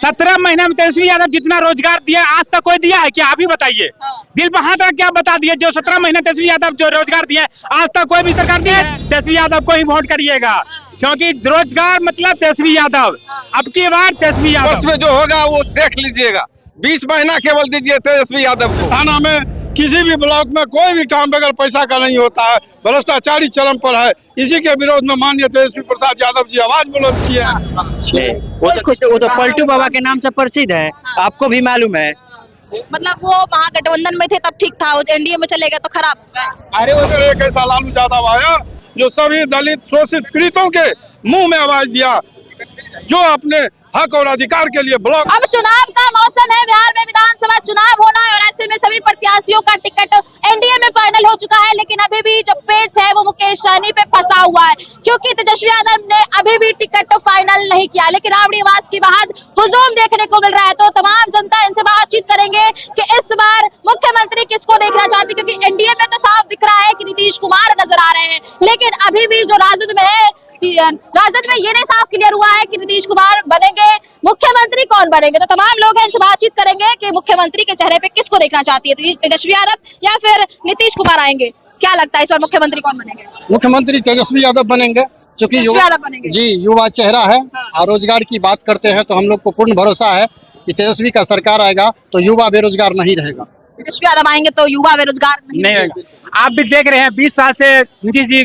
17 महीने में तेजस्वी यादव जितना रोजगार दिया आज तक कोई दिया है क्या? आप ही बताइए। दिल पर हाथ रख के आप बता दिए, जो 17 महीने तेजस्वी यादव जो रोजगार दिया आज तक कोई भी सरकार दिया है? तेजस्वी यादव को ही वोट करिएगा, क्योंकि रोजगार मतलब तेजस्वी यादव। अब की बार तेजस्वी यादव में जो होगा वो देख लीजिएगा। 20 महीना केवल दीजिए तेजस्वी यादव को। थाना में किसी भी ब्लॉक में कोई भी काम बगैर पैसा का नहीं होता है, भ्रष्टाचारी चरम पर है। इसी के विरोध में माननीय तेजस्वी प्रसाद यादव जी आवाज बुलंद किए हैं। वो तो पलटू बाबा के नाम से प्रसिद्ध है, आपको भी मालूम है। मतलब वो महागठबंधन में थे तब ठीक था, एनडीए में चले गए तो खराब हो गए। अरे वो एक ऐसा लालू यादव आया जो सभी दलित शोषित पीड़ितों के मुंह में आवाज दिया, जो अपने हक और अधिकार के लिए ब्लॉक। अब चुनाव का मौसम है, बिहार में विधानसभा चुनाव होना है और ऐसे में सभी प्रत्याशियों का टिकट एनडीए में फाइनल हो चुका है, लेकिन अभी भी जो पेच है वो मुकेश सहनी पे फंसा हुआ है, क्योंकि तेजस्वी यादव ने अभी भी टिकट फाइनल नहीं किया। लेकिन राबड़ी आवास के बाद हुजूम देखने को मिल रहा है, तो तमाम जनता इनसे बातचीत करेंगे कि इस बार मुख्यमंत्री किसको देखना चाहती, क्योंकि एनडीए में तो साफ दिख रहा है कि नीतीश कुमार नजर आ रहे हैं, लेकिन अभी भी जो राजद में है, राजद में ये नहीं साफ क्लियर हुआ है कि नीतीश कुमार बनेंगे, मुख्यमंत्री कौन बनेंगे। तो तमाम लोग हैं, इनसे बातचीत करेंगे कि मुख्यमंत्री के चेहरे पे किसको देखना चाहती है, तेजस्वी यादव या फिर नीतीश कुमार आएंगे। क्या लगता है इस बार मुख्यमंत्री कौन बनेंगे? मुख्यमंत्री तेजस्वी यादव बनेंगे, क्योंकि जी युवा चेहरा है। और रोजगार की बात करते हैं तो हम लोग को पूर्ण भरोसा है कि तेजस्वी का सरकार आएगा तो युवा बेरोजगार नहीं रहेगा। तेजस्वी यादव आएंगे तो युवा बेरोजगार नहीं रहेगा। आप भी देख रहे हैं 20 साल से नीतीश जी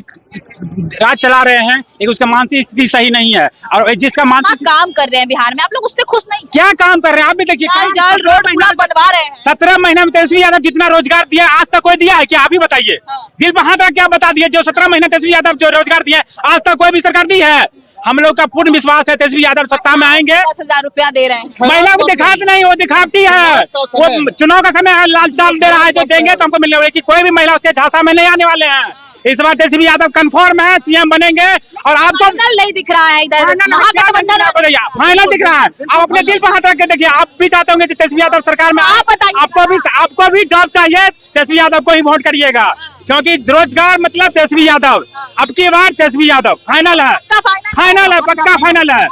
राज चला रहे हैं, लेकिन उसका मानसिक स्थिति सही नहीं है, और जिसका मानसिक काम कर रहे हैं बिहार में, आप लोग उससे खुश नहीं? क्या काम कर रहे हैं आप भी देखिए, रोड पूरा बनवा रहे हैं। 17 महीने में तेजस्वी यादव जितना रोजगार दिया आज तक कोई दिया है क्या? आप ही बताइए। दिल पर हाथ रख के आप बता दिए, जो 17 महीने तेजस्वी यादव जो रोजगार दिया आज तक कोई भी सरकार दी है? हम लोग का पूर्ण विश्वास है तेजस्वी यादव सत्ता में आएंगे। 10,000 रुपया दे रहे हैं, महिला को दिखाती नहीं, वो दिखाती है। वो चुनाव का समय है, लाल चाल दे रहा है, जो देंगे तो हमको मिलने वाले की कोई भी महिला उसके झांसा में नहीं आने वाले हैं। इस बार तेजस्वी यादव कंफर्म है सीएम बनेंगे। और आपको फाइनल नहीं दिख रहा है इधर, फाइनल दिख रहा है। आप अपने दिल पर हाथ रख के देखिए, आप भी चाहते होंगे तेजस्वी यादव सरकार में। आपको भी जॉब चाहिए, तेजस्वी यादव को ही वोट करिएगा, क्योंकि रोजगार मतलब तेजस्वी यादव। अब की बार तेजस्वी यादव फाइनल है, फाइनल है, पक्का फाइनल है।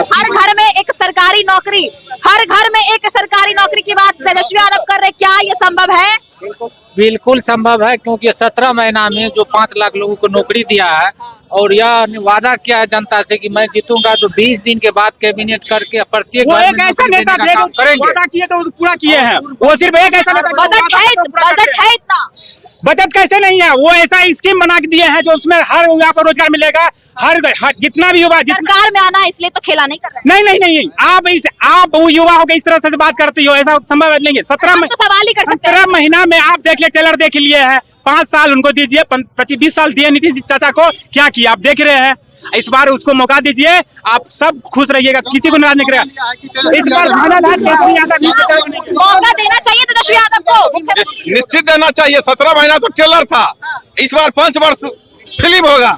हर घर में एक सरकारी नौकरी, हर घर में एक सरकारी नौकरी की बात तेजस्वी यादव कर रहे, क्या ये संभव है? बिल्कुल संभव है, क्योंकि 17 महीना में जो 5 लाख लोगों को नौकरी दिया है, और यह वादा किया है जनता से कि मैं जीतूंगा तो 20 दिन के बाद कैबिनेट करके प्रत्येक वो एक ऐसा नेता वादा किए तो पूरा किए हैं। वो सिर्फ एक ऐसा नेता, बजट है इतना, बचत कैसे नहीं है? वो ऐसा स्कीम बना के दिए हैं जो उसमें हर युवा को रोजगार मिलेगा। हर जितना भी युवा सरकार में आना, इसलिए तो खेला नहीं कर रहे। नहीं, आप वो युवा हो के इस तरह से बात करती हो, ऐसा संभव नहीं है। 17 महीना में आप देख लिए, टेलर देख लिए है। 5 साल उनको दीजिए, 25-20 साल दिए नीतीश चाचा को, क्या किया आप देख रहे हैं। इस बार उसको मौका दीजिए, आप सब खुश रहिएगा, किसी को नाराज नहीं करेगा। इस बार मौका देना चाहिए तेजस्वी यादव को, निश्चित देना चाहिए। 17 महीना तो टेलर था, इस बार 5 वर्ष फिल्म होगा।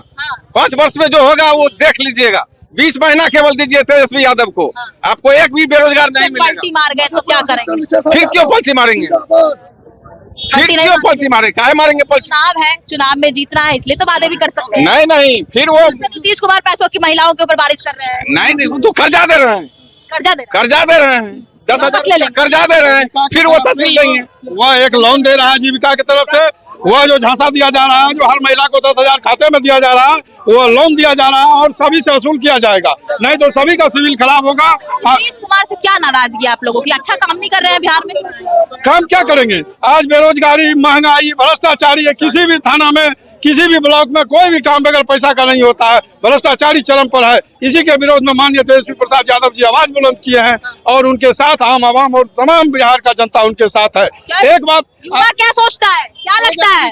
5 वर्ष में जो होगा वो देख लीजिएगा। 20 महीना केवल दीजिए तेजस्वी यादव को, आपको एक भी बेरोजगार नहीं मिलेगा। पलटी मार गए तो क्या करेंगे? फिर क्यों पलटी मारेंगे? फिर क्यों पलटी मारेंगे? काहे मारेंगे पलटी? चुनाव है, चुनाव में जीतना है, इसलिए तो वादे भी कर सकते हैं। नहीं, फिर वो नीतीश कुमार पैसों की महिलाओं के ऊपर बारिश कर रहे हैं। नहीं, वो तो कर्जा दे रहे हैं, कर्जा दे रहे हैं, 10,000 कर्जा दे रहे हैं, फिर वो तहसील लेंगे। वह एक लोन दे रहा है जीविका की तरफ से, वह जो झांसा दिया जा रहा है, जो हर महिला को 10,000 खाते में दिया जा रहा है, वो लोन दिया जा रहा है और सभी से वसूल किया जाएगा, नहीं तो सभी का सिविल खराब होगा। नीतीश कुमार से क्या नाराजगी आप लोगों की? अच्छा काम नहीं कर रहे हैं बिहार में? काम क्या करेंगे? आज बेरोजगारी, महंगाई, भ्रष्टाचारी है। किसी भी थाना में, किसी भी ब्लॉक में कोई भी काम बगैर पैसा का नहीं होता है, भ्रष्टाचारी चरम पर है। इसी के विरोध में माननीय तेजस्वी प्रसाद यादव जी आवाज बुलंद किए हैं, और उनके साथ आम आवाम और तमाम बिहार का जनता उनके साथ है। एक बात, युवा क्या सोचता है, क्या लगता है?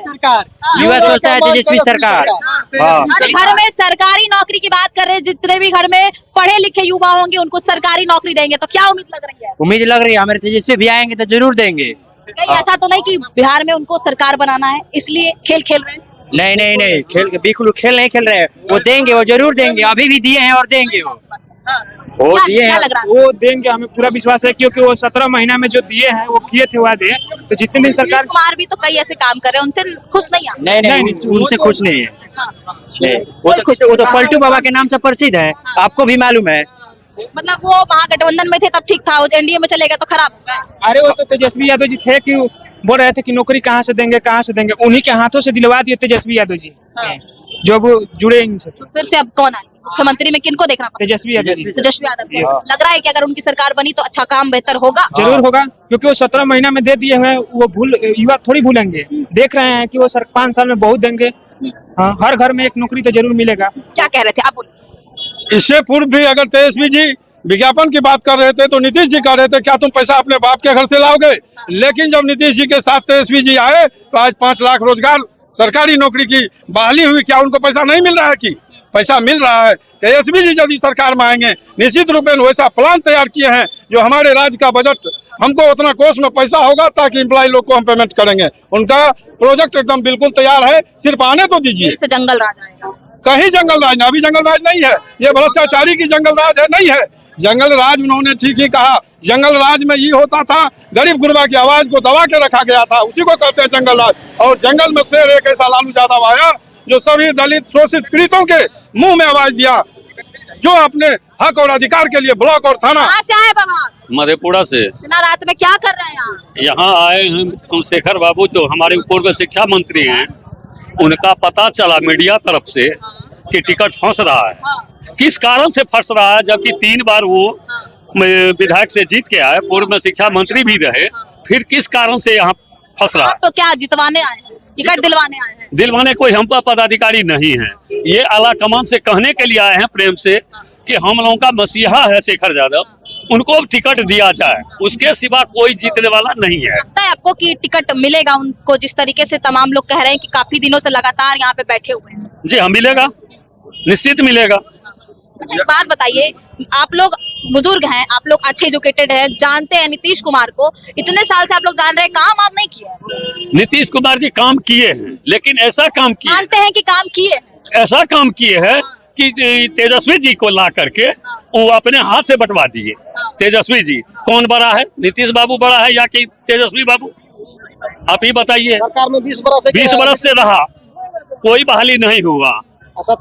युवा सोचता है तेजस्वी सरकार। हर घर में सरकारी नौकरी की बात कर रहे हैं, जितने भी घर में पढ़े लिखे युवा होंगे उनको सरकारी नौकरी देंगे, तो क्या उम्मीद लग रही है? उम्मीद लग रही है हमारे तेजस्वी भी आएंगे तो जरूर देंगे। कहीं ऐसा तो नहीं कि बिहार में उनको सरकार बनाना है इसलिए खेल खेल रहे हैं? नहीं, बिल्कुल खेल नहीं खेल रहे हैं। वो देंगे, वो जरूर देंगे, अभी भी दिए हैं और देंगे। वो दिए हैं, वो देंगे, हमें पूरा विश्वास है, क्योंकि वो 17 महीना में जो दिए हैं वो किए थे वादे। तो जितने भी सरकार कुमार भी तो कई ऐसे काम कर रहे हैं, उनसे खुश नहीं है? नहीं, उनसे खुश नहीं है। वो तो पलटू बाबा के नाम से प्रसिद्ध है, आपको भी मालूम है। मतलब वो महागठबंधन में थे तब ठीक था, वो एनडीए में चले गए तो खराब हो गए। अरे वो तो तेजस्वी यादव जी थे कि बोल रहे थे कि नौकरी कहाँ से देंगे, उन्हीं के हाथों से दिलवा दिए तेजस्वी यादव जी। हाँ। जो वो जुड़े इनसे। तो फिर से अब कौन आए मुख्यमंत्री में, किनको देखना पड़ेगा? तेजस्वी यादव जी। तेजस्वी यादव को लग रहा है कि अगर उनकी सरकार बनी तो अच्छा काम बेहतर होगा। जरूर होगा, क्योंकि वो 17 महीना में दे दिए हैं, वो युवा थोड़ी भूलेंगे। देख रहे हैं कि वो 5 साल में बहुत देंगे। हाँ, हर घर में एक नौकरी तो जरूर मिलेगा। क्या कह रहे थे आप, बोलिए। इससे पूर्व भी अगर तेजस्वी जी विज्ञापन की बात कर रहे थे तो नीतीश जी कह रहे थे क्या तुम पैसा अपने बाप के घर से लाओगे, लेकिन जब नीतीश जी के साथ तेजस्वी जी आए तो आज 5 लाख रोजगार सरकारी नौकरी की बहाली हुई। क्या उनको पैसा नहीं मिल रहा है? कि पैसा मिल रहा है। तेजस्वी जी यदि सरकार में आएंगे निश्चित रूप में वैसा प्लान तैयार किए हैं जो हमारे राज्य का बजट हमको उतना कोष में पैसा होगा ताकि एम्प्लॉय लोग को हम पेमेंट करेंगे। उनका प्रोजेक्ट एकदम बिल्कुल तैयार है, सिर्फ आने तो दीजिए। जंगल राज आएगा, कहीं जंगल राज, अभी जंगल राज नहीं है, ये भ्रष्टाचारी की जंगल राज है, नहीं है जंगल राज। उन्होंने ठीक ही कहा, जंगल राज में ये होता था गरीब गुरबा की आवाज को दबा के रखा गया था, उसी को कहते हैं जंगल राज। और जंगल में शेर एक ऐसा लालू यादव आया जो सभी दलित शोषित पीड़ितों के मुंह में आवाज दिया, जो अपने हक और अधिकार के लिए ब्लॉक और थाना। कहाँ से आए बाबा? मधेपुरा से। इतना रात में क्या कर रहे हैं यहाँ? यहाँ आए हैं कुलशेखर बाबू जो हमारे पूर्व शिक्षा मंत्री हैं, उनका पता चला मीडिया तरफ से कि टिकट फंस रहा है। किस कारण से फंस रहा है, जबकि 3 बार वो विधायक से जीत के आए, पूर्व में शिक्षा मंत्री भी रहे, फिर किस कारण से यहाँ फंस रहा है? तो क्या जितवाने आए हैं, टिकट दिलवाने आए हैं? दिलवाने कोई हम पर पदाधिकारी नहीं है, ये आला कमान से कहने के लिए आए हैं प्रेम से कि हम लोगों का मसीहा है शेखर यादव, उनको टिकट दिया जाए, उसके सिवा कोई जीतने वाला नहीं है। लगता है आपको कि टिकट मिलेगा उनको, जिस तरीके से तमाम लोग कह रहे हैं कि काफी दिनों से लगातार यहाँ पे बैठे हुए हैं? जी हाँ, मिलेगा, निश्चित मिलेगा। अच्छा, एक बात बताइए, आप लोग बुजुर्ग हैं, आप लोग अच्छे एजुकेटेड हैं, जानते हैं नीतीश कुमार को, इतने साल से आप लोग जान रहे हैं, काम आप नहीं किए? नीतीश कुमार जी काम किए हैं, लेकिन ऐसा काम किए, मानते हैं कि काम किए हैं, ऐसा काम किए हैं कि तेजस्वी जी को ला करके वो अपने हाथ से बंटवा दिए। तेजस्वी जी कौन बड़ा है, नीतीश बाबू बड़ा है या कि तेजस्वी बाबू? आप ही बताइए। सरकार में 20 बरस से रहा, कोई बहाली नहीं हुआ।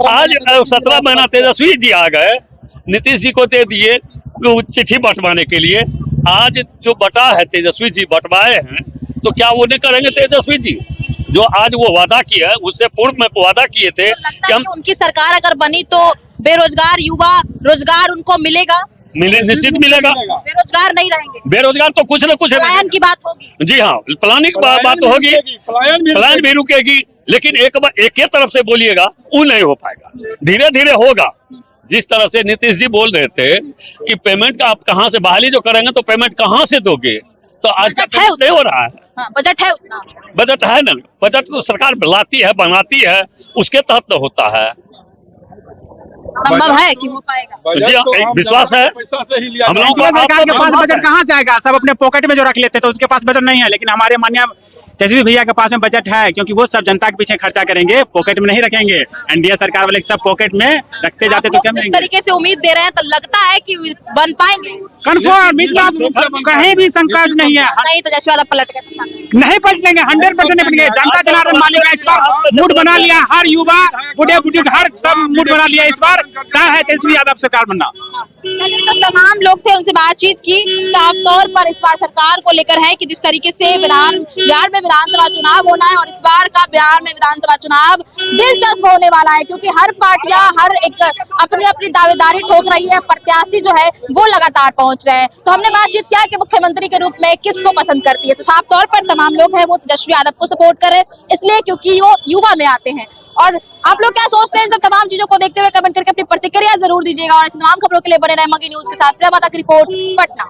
आज 17 महीना तेजस्वी जी आ गए, नीतीश जी को दे दिए चिट्ठी बंटवाने के लिए। आज जो बटा है तेजस्वी जी बंटवाए हैं, तो क्या वो नहीं करेंगे तेजस्वी जी? जो आज वो वादा किया है, उससे पूर्व में वादा किए थे कि हम उनकी सरकार अगर बनी तो बेरोजगार युवा रोजगार उनको मिलेगा, निश्चित मिलेगा, बेरोजगार नहीं रहेंगे। बेरोजगार तो कुछ न कुछ पलायन की बात होगी। जी हाँ, प्लानिंग बात होगी, पलायन भी रुकेगी, लेकिन एक ही तरफ से बोलिएगा वो नहीं हो पाएगा, धीरे धीरे होगा। जिस तरह से नीतीश जी बोल रहे थे कि पेमेंट का आप कहाँ से बहाली जो करेंगे तो पेमेंट कहाँ से दोगे, तो आज का पेमेंट नहीं हो रहा है। हाँ, बजट है उतना, बजट है ना, बजट तो सरकार लाती है, बनाती है, उसके तहत तो होता है। संभव है कि हो पाएगा? जी हाँ, विश्वास है हम लोगों को। सरकार के पास बजट कहाँ से आएगा? सब अपने पॉकेट में जो रख लेते तो उसके पास बजट नहीं है, लेकिन हमारे माननीय तेजस्वी भैया के पास में बजट है, क्योंकि वो सब जनता के पीछे खर्चा करेंगे, पॉकेट में नहीं रखेंगे। एनडीए सरकार वाले सब पॉकेट में रखते जाते तो क्या जिस तरीके से उम्मीद दे रहे हैं तो लगता है कि बन पाएंगे। कन्फर्म, इस बात कहीं भी संकोच नहीं है। नहीं तो तेजस्वी यादव पलट गए, नहीं पलटेंगे, 100% नहीं पलटेंगे। जनता जनार्दन मालिक का इस बार मूड बना लिया, हर युवा बूढ़े बुजुर्ग हर सब मूड बना लिया। इस बार क्या है तेजस्वी यादव सरकार बनना। तो तमाम लोग थे, उनसे बातचीत की, साफ तौर पर इस बार सरकार को लेकर है कि जिस तरीके से बिहार में विधानसभा चुनाव होना है, और इस बार का बिहार में विधानसभा चुनाव दिलचस्प होने वाला है, क्योंकि हर पार्टियां हर एक अपनी अपनी दावेदारी ठोक रही है, प्रत्याशी जो है वो लगातार पहुंच रहे हैं। तो हमने बातचीत किया कि मुख्यमंत्री के रूप में किसको पसंद करती है, तो साफ तौर पर तमाम लोग हैं वो तेजस्वी यादव को सपोर्ट कर रहे हैं, इसलिए क्योंकि वो युवा में आते हैं। और आप लोग क्या सोचते हैं इन सब तमाम चीजों को देखते हुए कमेंट करके अपनी प्रतिक्रिया जरूर दीजिएगा, और इस तमाम खबरों के लिए बने रहे मगी न्यूज के साथ। प्रिया माता की रिपोर्ट, पटना।